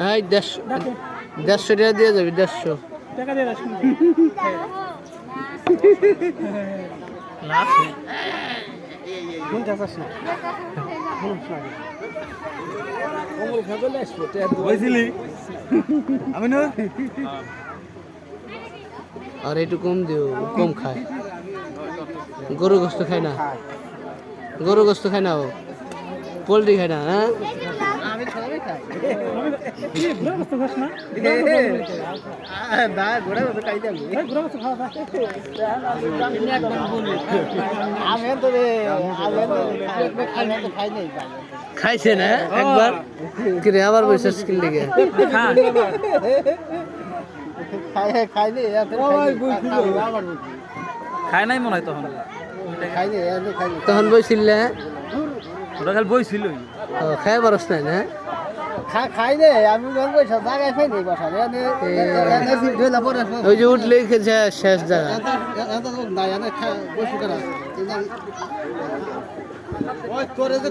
হ্যাঁ 150 টাকা দিয়ে যাবি 150 টাকা দিয়ে রাখুন কোন চাষ না আমি না আর একটু কম দিও কম খায় গরু গোস্ত খায় না গরু গোস্ত খায় না ও পোলট্রি খায় না হ্যাঁ আমি সবাই খাই ঘোড়া গোস্ত খাস না দা ঘোড়া গোস্ত খাই যাবি ঘোড়া গোস্ত খাওয়া আমি তো খাই নাই খাইছে না একবার কিরে আবার বসে স্কিল দিকে খাই নাই মনে হয় তখন তখন বইছিল ওটা খালি বইছিল খাই পারস নাই না খাই রে আমি জায়গায় খাই নাই বসা ওই যে উঠলেই শেষ জায়গা করে যে